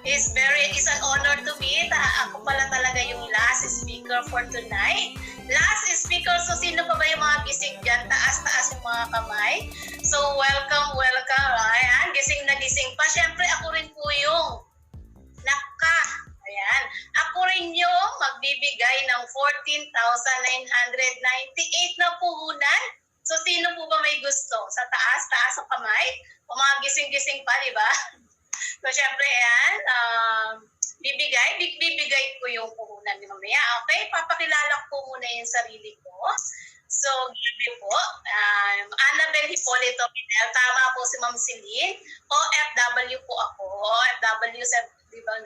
Speaker 2: It's an honor to me. Ako pala talaga yung last speaker for tonight. Last speaker, so sino pa ba yung mga gising dyan? Taas yung mga kamay. So welcome. Ayan, gising na gising pa. Siyempre ako rin po yung ayan. Ako rin yung magbibigay ng 14,998 na puhunan. So sino po ba may gusto? Sa taas ang kamay? O mga gising-gising pa, di ba? So syempre ayan, bibigay ko yung puhunan ni mamaya. Okay, papakilala ko muna yung sarili ko. So, gabi po, Annabel Hipolito Midel, tama po si Ma'am Celine. OFW po ako. OFW, di ba?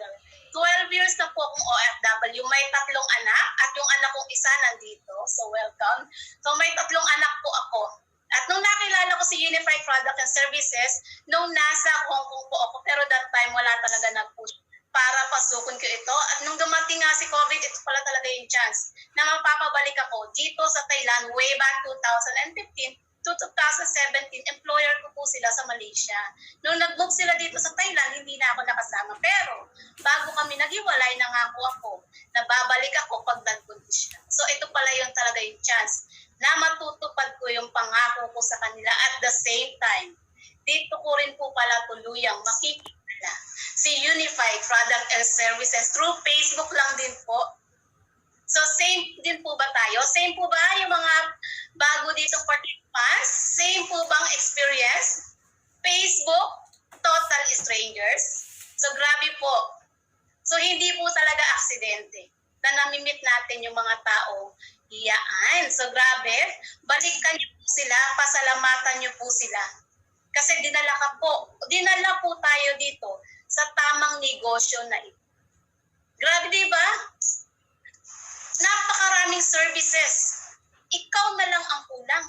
Speaker 2: 12 years na po akong OFW. May 3 anak at yung anak kong isa nandito. So, welcome. So, may 3 anak po ako. At nung nakilala ko si Unified Product and Services, nung nasa Hong Kong po ako, pero that time wala talaga nag-push para pasukon ko ito. At nung dumating nga si COVID, ito pala talaga yung chance na mapapabalik ako dito sa Thailand way back 2015
Speaker 3: to 2017, employer ko po sila sa Malaysia. Nung nag-move sila dito sa Thailand, hindi na ako nakasama. Pero bago kami naghiwalay, nangako ako na babalik ako pag nag-buntis siya. So ito pala yung talaga yung chance na matutupad ko yung pangako ko sa kanila. At the same time, dito ko rin po pala tuluyang makikita si Unified Product and Services through Facebook lang din po. So same din po ba tayo? Same po ba yung mga bago dito participants? Same po bang experience? Facebook, total strangers. So grabe po. So hindi po talaga aksidente na namimit natin yung mga tao. Iyaan. So grabe, balikan niyo po sila, pasalamatan niyo po sila. Kasi dinala po tayo dito sa tamang negosyo na ito. Grabe, di ba? Napakaraming services. Ikaw na lang ang kulang.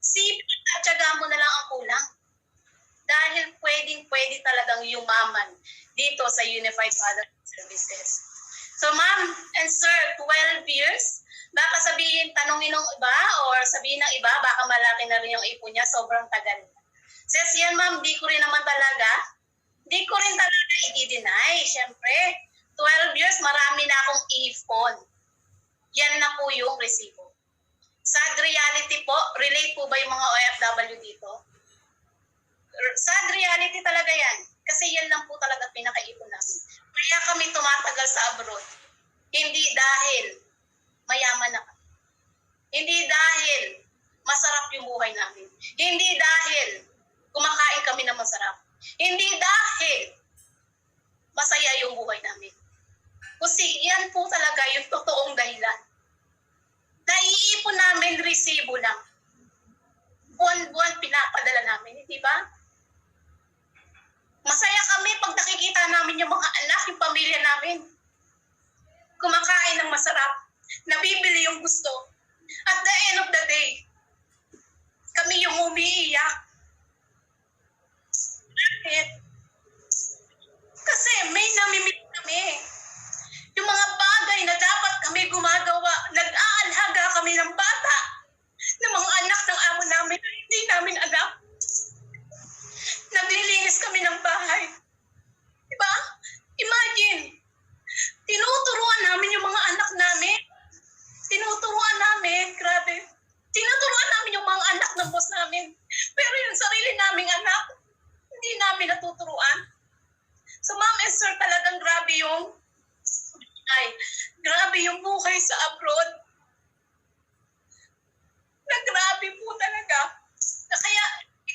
Speaker 3: Sipit at tiyaga mo na lang ang kulang. Dahil pwedeng-pwede talagang yumaman dito sa Unified Product Services. So ma'am and sir, 12 years, baka sabihin, tanongin ng iba or sabihin ng iba, baka malaki na rin yung ipon niya, sobrang tagal. Says yan ma'am, di ko rin talaga i-deny. Siyempre, 12 years, marami na akong ipon. Yan na po yung resibo. Sad reality po, relate po ba yung mga OFW dito? Sad reality talaga yan. Kasi yan lang po talaga pinakaipon namin. Kaya kami tumatagal sa abroad. Hindi dahil mayaman na kami. Hindi dahil masarap yung buhay namin. Hindi dahil kumakain kami na masarap. Hindi dahil masaya yung buhay namin. Kasi yan po talaga yung totoong dahilan. Naiipon namin resibo lang. Buwan-buwan pinapadala namin, di ba? Masaya kami pag nakikita namin yung mga anak, yung pamilya namin. Kumakain ng masarap, nabibili yung gusto. At the end of the day, kami yung umiiyak. Bakit? Kasi may namimit kami. Yung mga bagay na dapat kami gumagawa, nag-aalhaga kami ng bata, ng mga anak ng amo namin, hindi namin anak. Naglilinis kami ng bahay. Diba? Imagine, tinuturuan namin yung mga anak namin. Tinuturuan namin, grabe. Tinuturuan namin yung mga anak ng boss namin. Pero yung sarili naming anak, hindi namin natuturuan. So ma'am and sir, talagang grabe yung buhay sa abroad. Grabe po talaga. Kaya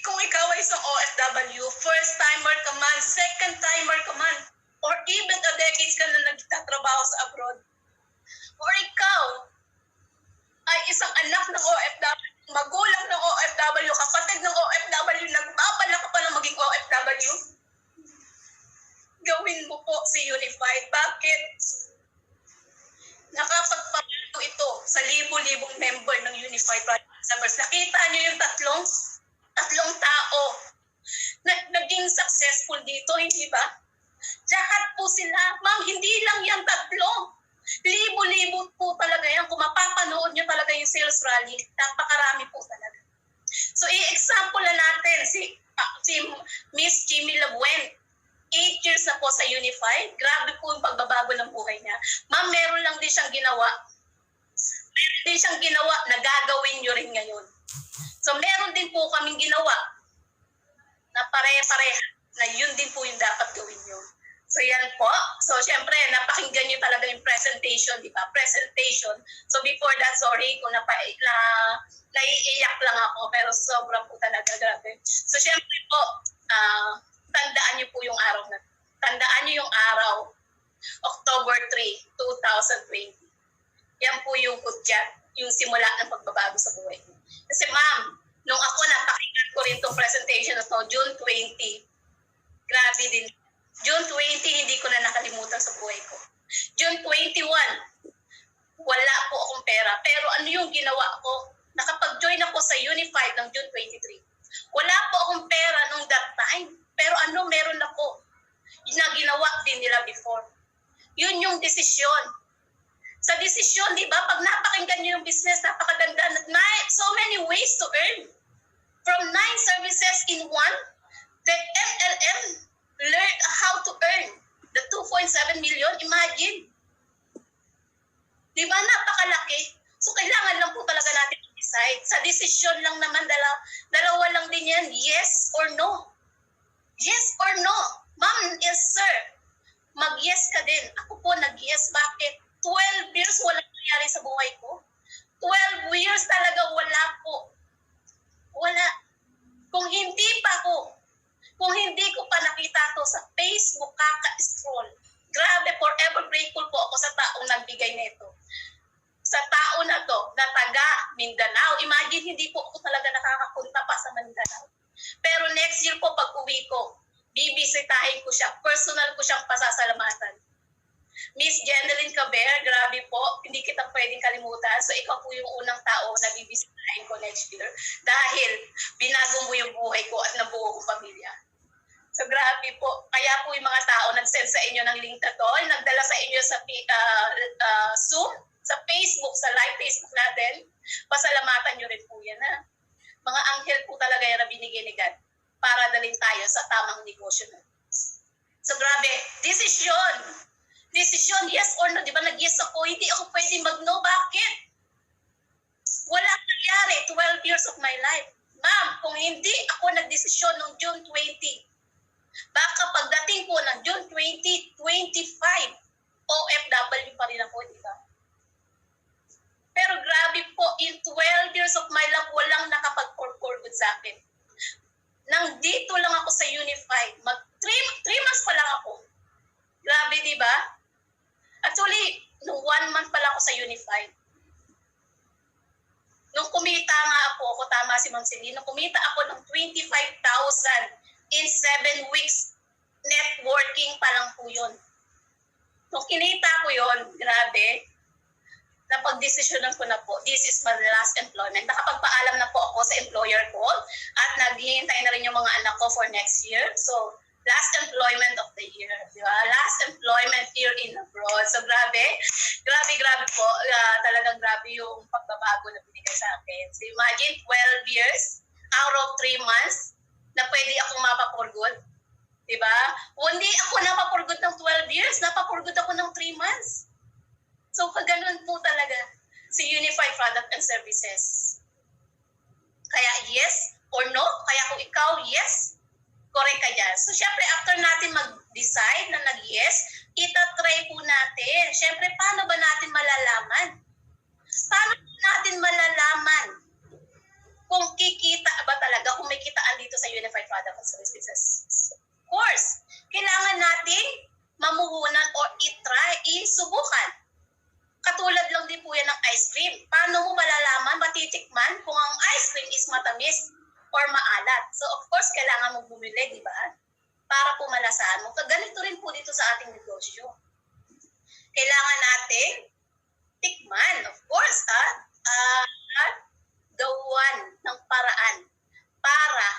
Speaker 3: kung ikaw ay isang OFW, first timer ka man, second timer ka man, or even a decades ka na nagtatrabaho sa abroad, or ikaw ay isang anak ng OFW, magulang ng OFW, kapatid ng OFW, nagbabalak ka pala maging OFW, gawin mo po si Unified. Bakit? Nakapagpapalo ito sa libo-libong member ng Unified Product Services. Nakita niyo yung tatlong tao na naging successful dito, hindi ba? Lahat po sila. Ma'am, hindi lang yan tatlo. Libo-libo po talaga yan. Kung mapapanood nyo talaga yung sales rally, napakarami po talaga. So, i-example na natin si Miss Jimmy Labuen. 8 years na po sa Unified. Grabe po yung pagbabago ng buhay niya. Ma'am, meron lang din siyang ginawa. Meron din siyang ginawa na gagawin nyo rin ngayon. So, meron din po kaming ginawa na pare-pareha na yun din po yung dapat gawin nyo. So, yan po. So, syempre, napakinggan nyo talaga yung presentation, di ba? Presentation. So, before that, sorry kung naiiyak lang ako, pero sobra po talaga, grabe. So, syempre po, tandaan niyo po yung araw na. Tandaan niyo yung araw, October 3, 2020. Yan po yung hudyat, yung simula ng pagbabago sa buhay ko. Kasi ma'am, nung ako napakinggan ko rin itong presentation na to, June 20, grabe din. June 20, hindi ko na nakalimutan sa buhay ko. June 21, wala po akong pera. Pero ano yung ginawa ko? Nakapag-join ako sa Unified ng June 23. Wala po akong pera nung that time. Pero ano, meron ako na ginawa din nila before. Yun yung desisyon.
Speaker 2: Sa desisyon, di ba? Pag napakinggan nyo yung business, napakaganda. So many ways to earn. From 9 services in one, the MLM learned how to earn the 2.7 million. Imagine. Di ba? Napakalaki. So kailangan lang po talaga natin i-decide. Sa desisyon lang naman, dalawa lang din yan. Yes or no. Yes or no. Ma'am, yes sir. Mag-yes ka din. Ako po nag-yes. Bakit? 12 years walang nangyari sa buhay ko. 12 years talaga wala po. Wala. Kung hindi ko pa nakita to sa Facebook, kaka-scroll. Grabe, forever grateful po ako sa taong nagbigay nito. Sa tao na to, na taga Mindanao. Imagine, hindi po ako talaga nakakapunta pa sa Mindanao. Pero next year po, pag uwi ko, bibisitahin ko siya. Personal ko siyang pasasalamatan. Miss Jendelyn Caber, grabe po. Hindi kita pwedeng kalimutan. So, ikaw po yung unang tao na bibisitahin ko next year. Dahil binago mo yung buhay ko at nabuo kong pamilya. So, grabe po. Kaya po yung mga tao nag-send sa inyo ng link na to, nagdala sa inyo sa Zoom, sa Facebook, sa live Facebook natin. Pasalamatan nyo rin po yan, ha? Mga anghel po talaga yan na binigay ni God para dalhin tayo sa tamang negosyo na. So, grabe. Desisyon, yes or no. Di ba nag-yes ako? Hindi ako pwede mag-no. Bakit? Wala nangyari. 12 years of my life. Ma'am, kung hindi ako nagdesisyon noong June 20, baka pagdating po ng June 2025, OFW pa rin ako, di ba? Pero grabe po, in 12 years of my life, walang nakapag-for good sa akin. Nang dito lang ako sa Unified, 3 months pa lang ako. Grabe, di ba? Actually, nung 1 month pa lang ako sa Unified. Nung kumita nga ako, tama si Ma'am Celine, nung kumita ako ng 25,000 in 7 weeks, networking pa lang po yun. Nung kinita ko yun, grabe, napag-desisyonan ko na po, this is my last employment. Nakapagpaalam na po ako sa employer ko at naghihintay na rin yung mga anak ko for next year. So, last employment of the year, di ba? Last employment year in abroad. So, grabe po. Talagang grabe yung pagbabago na binigay sa akin. So, imagine 12 years out of 3 months na pwede akong mapapurgod. Di ba? Hindi ako napapurgod ng 12 years, napapurgod ako ng 3 months. So, kaganon po talaga si Unified Product and Services. Kaya yes or no? Kaya kung ikaw yes, correct ka dyan. So, syempre, after natin mag-decide na nag-yes, itatry po natin. Syempre, paano ba natin malalaman? Paano natin malalaman kung kikita ba talaga, kung may kitaan dito sa Unified Product and Services? Of course, kailangan natin mamuhunan o isubukan. Katulad lang din po yan ng ice cream. Paano mo malalaman, matitikman kung ang ice cream is matamis or maalat? So of course, kailangan mo bumili, di ba? Para po malasahan mo. Ganito rin po dito sa ating negosyo. Kailangan natin tikman, of course, at gawan ng paraan para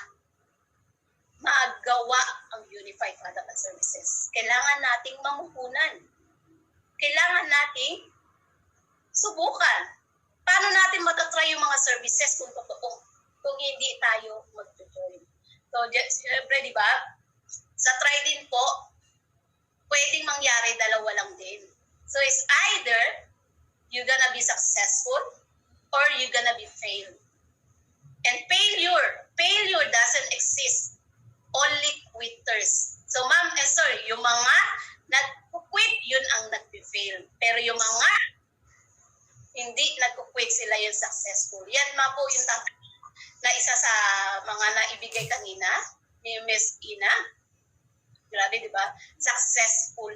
Speaker 2: magawa ang Unified Product and Services. Kailangan nating mamuhunan. Kailangan nating subukan. Paano natin matatry yung mga services kung totoo? Kung hindi tayo mag-join. So, siyempre, di ba? Sa try din po, pwedeng mangyari dalawa lang din. So, it's either you're gonna be successful or you're gonna be failed. And failure doesn't exist. Only quitters. So, ma'am, sorry, yung mga nag-quit, yun ang nag-fail. Pero yung mga hindi nag-quit, sila yung successful. Yan ma po yung na isa sa mga naibigay kanina ni Miss Ina. Grabe, di ba? Successful.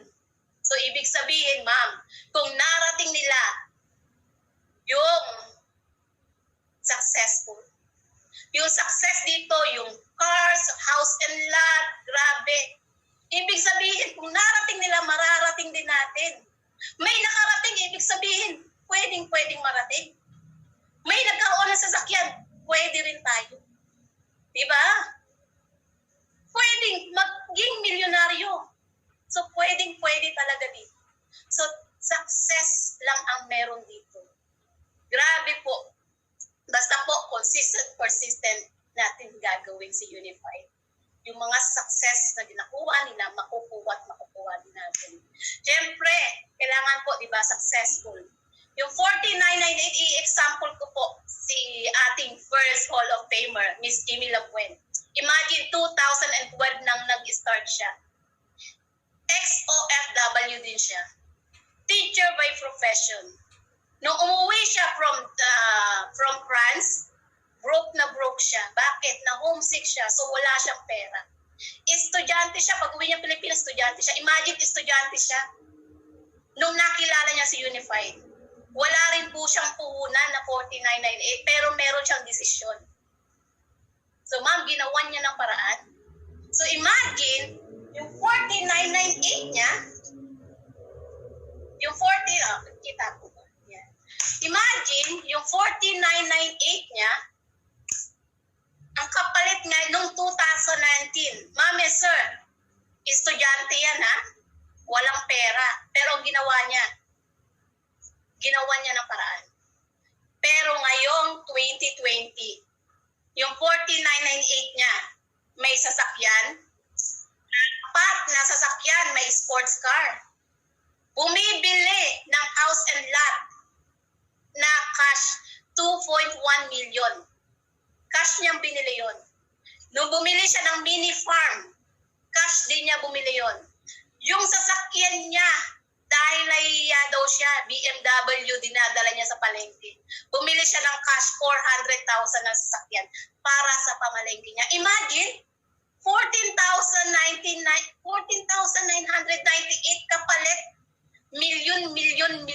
Speaker 2: So, ibig sabihin, ma'am, kung narating nila yung successful, yung success dito, yung cars, house and lot, grabe. Ibig sabihin, kung narating nila, mararating din natin. May nakarating, ibig sabihin, pwedeng marating. May nagkaroon ng sasakyan, pwede rin tayo. Diba? Pwedeng maging milyonaryo. So, pwede talaga dito. So, success lang ang
Speaker 6: consistent natin gagawin si Unified. Yung mga success na ginakuha nila, makukuha at makukuha din natin. Siyempre, kailangan po, di ba, successful. Yung 4998, i-example ko po si ating first Hall of Famer, Miss Jimmy Labuen. Imagine, 2012 nang nag-start siya. Ex-OFW din siya. Teacher by profession. Nung umuwi siya from France, broke na broke siya. Bakit? Na homesick siya, so wala siyang pera. Estudyante siya, pag uwi niya Pilipinas, estudyante siya. Imagine, estudyante siya. Nung nakilala niya si Unified, wala rin po siyang puhunan na 4998, pero meron siyang desisyon. So ma'am, ginawa niya ng paraan. So imagine, yung 4998 niya, yung 40, kita ko ba? Yeah. Imagine, yung 4998 niya, ang kapalit nga nung 2019, mami sir, estudyante yan ha, walang pera, pero ang ginawa niya ng paraan. Pero ngayong 2020, yung 4998 niya, may sasakyan, apat na sasakyan, may sports car. Bumibili ng house and lot na cash 2.1 million. Cash niyang binili yon. Nung bumili siya ng mini farm, cash din niya bumili yon. Yung sasakyan niya, dahil nahihiya daw siya, BMW dinadala niya sa palengke. Bumili siya ng cash 400,000 na sasakyan para sa pamalengke niya. Imagine, 14,998 kapalit, milyon.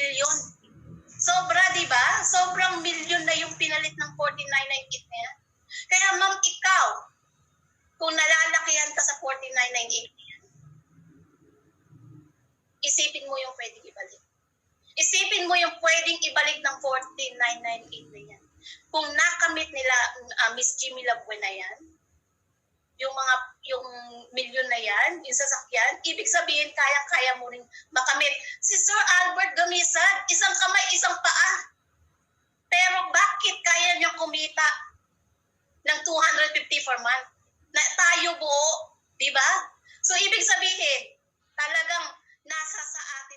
Speaker 6: Sobra, di ba? Sobrang milyon na yung pinalit ng 4998 na yan. Kaya ma'am, ikaw, kung nalalakihan ka sa 4998 na yan, isipin mo yung pwedeng ibalik. Isipin mo yung pwedeng ibalik ng 4998 na yan. Kung nakamit nila Miss Jimmy Labuen na yan, yung milyon na yan, yung sasakyan, ibig sabihin kaya mo rin makamit. Si Sir Albert Gamisad, isang kamay, isang paa. Pero bakit kaya niyang kumita ng 250 per month? Na tayo buo, di ba? So ibig sabihin, talagang nasa sa atin